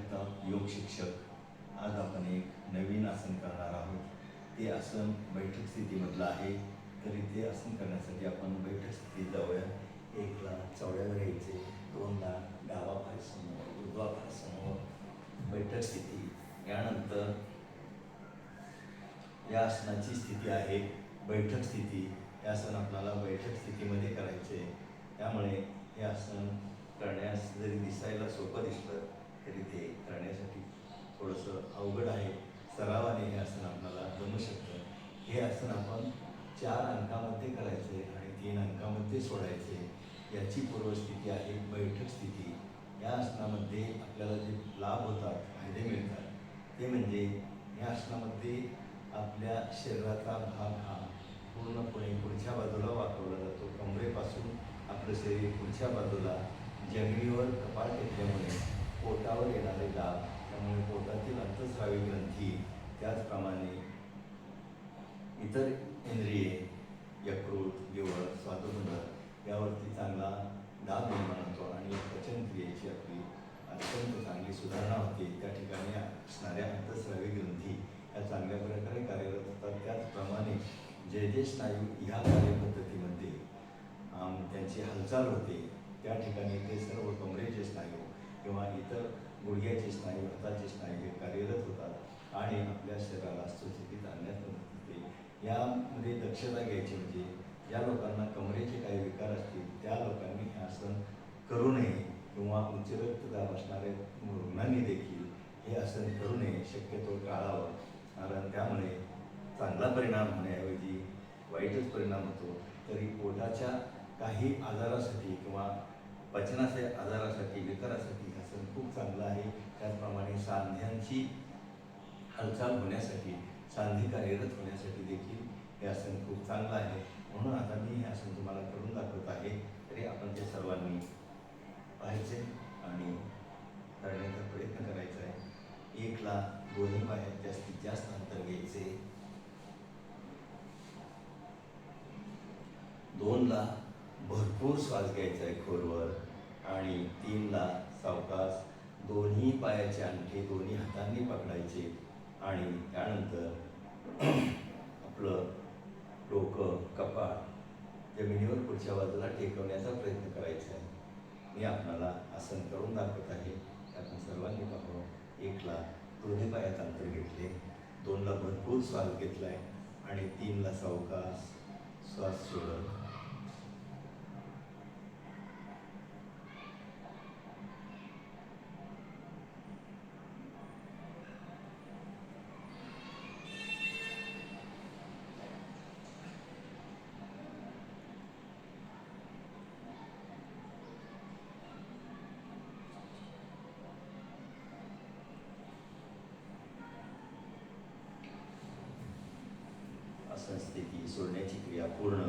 जगताप योग शिक्षक। आज आपण एक नवीन आसन करणार आहोत। ते आसन बैठक स्थितीमधलं आहे। तर इथे आसन करण्यासाठी आपण बैठक स्थितीत जाऊया। 1 ला चवड्यावर यायचे, 2 ला डावा पाय समोर, उजवा पाय समोर, बैठक स्थिती। यानंतर या आसनाची स्थिती आहे बैठक स्थिती। हे आसन आपल्याला बैठक स्थितीमध्ये करायचे। त्यामुळे हे आसन करण्यास जरी दिसायला सोपं दिसलं तरी ते करण्यासाठी थोडंसं अवघड आहे। सरावाने हे आसन आपल्याला जमू शकतं। हे आसन आपण 4 अंकामध्ये करायचे आणि 3 अंकामध्ये सोडायचे। याची पूर्वस्थिती आहे बैठक स्थिती। या आसनामध्ये आपल्याला जे लाभ होतात, फायदे मिळतात ते म्हणजे या आसनामध्ये आपल्या शरीराचा भाग हा पूर्णपणे पुढच्या बाजूला वाकवला जातो। कमरेपासून आपलं शरीर पुढच्या बाजूला जमिनीवर कपाळ टेकल्यामुळे पोटावर येणारे दाब, त्यामुळे पोटातील अंतःस्रावी ग्रंथी, त्याचप्रमाणे इतर इंद्रिये, यकृत, लिव्हर, स्वादुपिंड यावरती चांगला दाब निर्माण होतो आणि पचनक्रियेची आपली अत्यंत चांगली सुधारणा होते। त्या ठिकाणी असणाऱ्या अंतःस्रावी ग्रंथी या चांगल्या प्रकारे कार्यरत होतात। त्याचप्रमाणे जे स्नायू ह्या कार्यपद्धतीमध्ये त्यांची हालचाल होते, त्या ठिकाणी ते सर्व कमरेचे स्नायू किंवा इतर गुडघ्याचे स्नायू, हाताचे स्नायू हे कार्यरत होतात आणि आपल्या शरीराला सुस्थितीत आणण्यास मदत होते। यामध्ये दक्षता घ्यायची म्हणजे ज्या लोकांना कमरेचे काही विकार असतील त्या लोकांनी हे आसन करू नये किंवा उच्च रक्तदाब असणाऱ्या रुग्णांनी देखील हे आसन करू नये, शक्यतो टाळावं। कारण त्यामुळे चांगला परिणाम होण्याऐवजी वाईटच परिणाम होतो। तरी पोटाच्या काही आजारासाठी किंवा पचनाच्या आजारासाठी, विकारासाठी हे आसन खूप चांगलं आहे। त्याचप्रमाणे सांध्यांची हालचाल होण्यासाठी, सांधे कार्यरत होण्यासाठी देखील हे आसन खूप चांगलं आहे। म्हणून आता मी हे आसन तुम्हाला करून दाखवत आहे। तरी आपण ते सर्वांनी पाहायचे आणि करण्याचा प्रयत्न करायचा आहे। 1 ला दोन्ही पायात जास्तीत जास्त अंतर घ्यायचे, 2 ला भरपूर श्वास घ्यायचा आहे खोलवर आणि 3 ला सावकाश दोन्ही पायाचे अंगठे दोन्ही हातांनी पकडायचे आणि त्यानंतर आपलं डोकं, कपाळ जमिनीवर पुढच्या बाजूला टेकवण्याचा प्रयत्न करायचा आहे। मी आपल्याला आसन करून दाखवत आहे, आपण सर्वांनी पाहावं। 1 ला दोन्ही पायात अंतर घेतले, 2 ला भरपूर श्वास घेतलाय आणि 3 ला सावकाश श्वास सोडत आसन स्थिती सोडण्याची क्रिया पूर्ण।